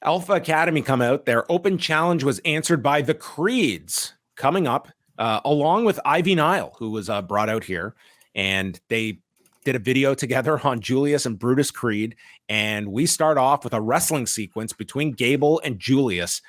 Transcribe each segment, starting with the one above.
Alpha Academy come out. Their open challenge was answered by the Creeds coming up, along with Ivy Nile, who was brought out here. And they did a video together on Julius and Brutus Creed. And we start off with a wrestling sequence between Gable and Julius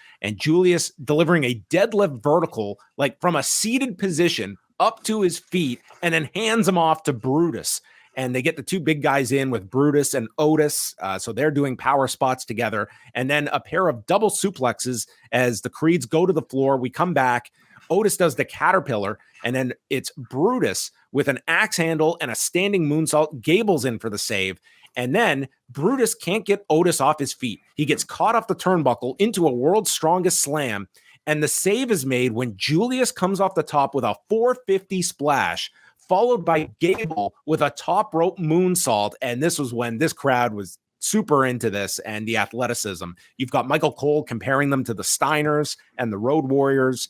delivering a deadlift vertical, like from a seated position up to his feet, and then hands him off to Brutus. And they get the two big guys in with Brutus and Otis. So they're doing power spots together. And then a pair of double suplexes as the Creeds go to the floor. We come back. Otis does the caterpillar. And then it's Brutus with an axe handle and a standing moonsault. Gable's in for the save. And then Brutus can't get Otis off his feet. He gets caught off the turnbuckle into a world's strongest slam. And the save is made when Julius comes off the top with a 450 splash, followed by Gable with a top rope moonsault. And this was when this crowd was super into this and the athleticism. You've got Michael Cole comparing them to the Steiners and the Road Warriors.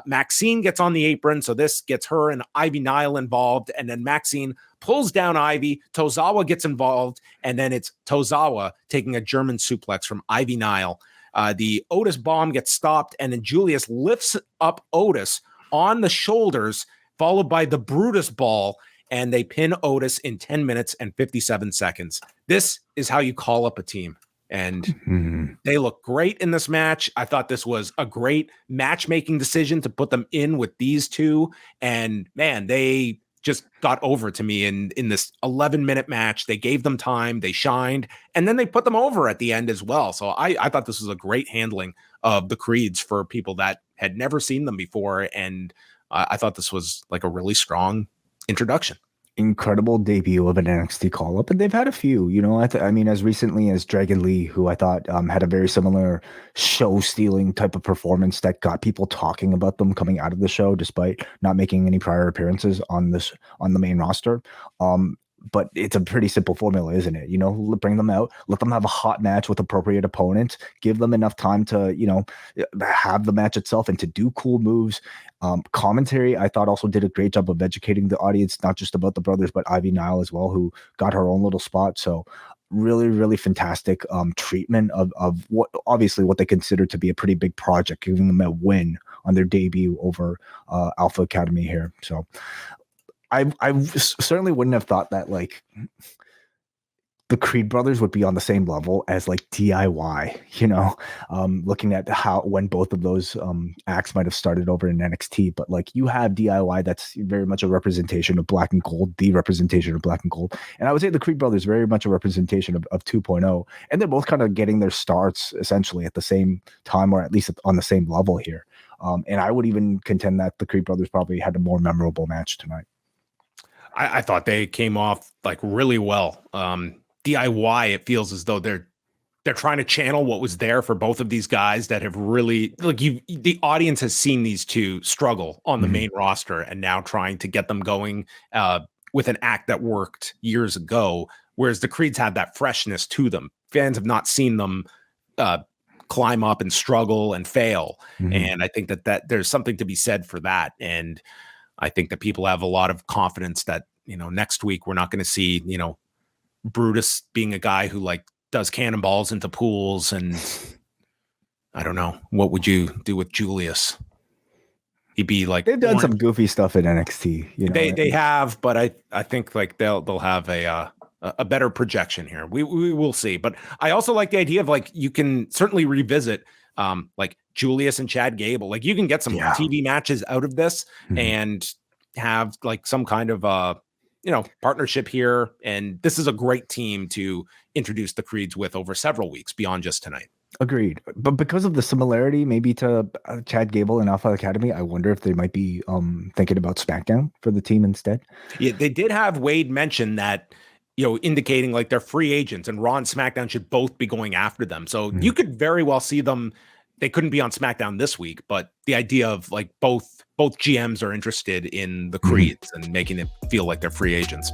Maxine gets on the apron, so this gets her and Ivy Nile involved. And then Maxine pulls down Ivy. Tozawa gets involved. And then it's Tozawa taking a German suplex from Ivy Nile. The Otis bomb gets stopped. And then Julius lifts up Otis on the shoulders, followed by the Brutus ball, and they pin Otis in 10 minutes and 57 seconds. This is how you call up a team. And they look great in this match. I thought this was a great matchmaking decision to put them in with these two. And man, they just got over to me in this 11-minute match. They gave them time, they shined, and then they put them over at the end as well. So I thought this was a great handling of the Creeds for people that had never seen them before. And I thought this was like a really strong introduction. Incredible debut of an NXT call-up, and they've had a few, I mean, as recently as Dragon Lee, who I thought had a very similar show-stealing type of performance that got people talking about them coming out of the show, despite not making any prior appearances on the main roster. But it's a pretty simple formula, isn't it? Bring them out, let them have a hot match with appropriate opponents, give them enough time to, have the match itself and to do cool moves. Commentary, I thought, also did a great job of educating the audience, not just about the brothers, but Ivy Nile as well, who got her own little spot. So really, really fantastic treatment of what they consider to be a pretty big project, giving them a win on their debut over Alpha Academy here. So I certainly wouldn't have thought that the Creed brothers would be on the same level as DIY, looking at when both of those acts might have started over in NXT. But you have DIY that's very much a representation of Black and Gold, the representation of Black and Gold. And I would say the Creed brothers very much a representation of 2.0. And they're both kind of getting their starts essentially at the same time, or at least on the same level here. And I would even contend that the Creed brothers probably had a more memorable match tonight. I thought they came off really well. DIY, it feels as though they're trying to channel what was there for both of these guys that have really the audience has seen these two struggle on the main roster, and now trying to get them going with an act that worked years ago, whereas the Creeds have that freshness to them. Fans have not seen them climb up and struggle and fail. And I think that there's something to be said for that. And I think that people have a lot of confidence that, next week we're not going to see, Brutus being a guy who does cannonballs into pools. And I don't know, what would you do with Julius? He'd be they've done some goofy stuff in NXT. They have, but I think they'll have a better projection here. We will see. But I also like the idea of you can certainly revisit Julius and Chad Gable. You can get some TV matches out of this and have some kind of partnership here. And this is a great team to introduce the Creeds with over several weeks beyond just tonight. Agreed. But because of the similarity maybe to Chad Gable and Alpha Academy, I wonder if they might be thinking about SmackDown for the team instead. Yeah, they did have Wade mention that, indicating they're free agents and Raw and SmackDown should both be going after them. So you could very well see them. They couldn't be on SmackDown this week, but the idea of both GMs are interested in the Creeds and making it feel like they're free agents.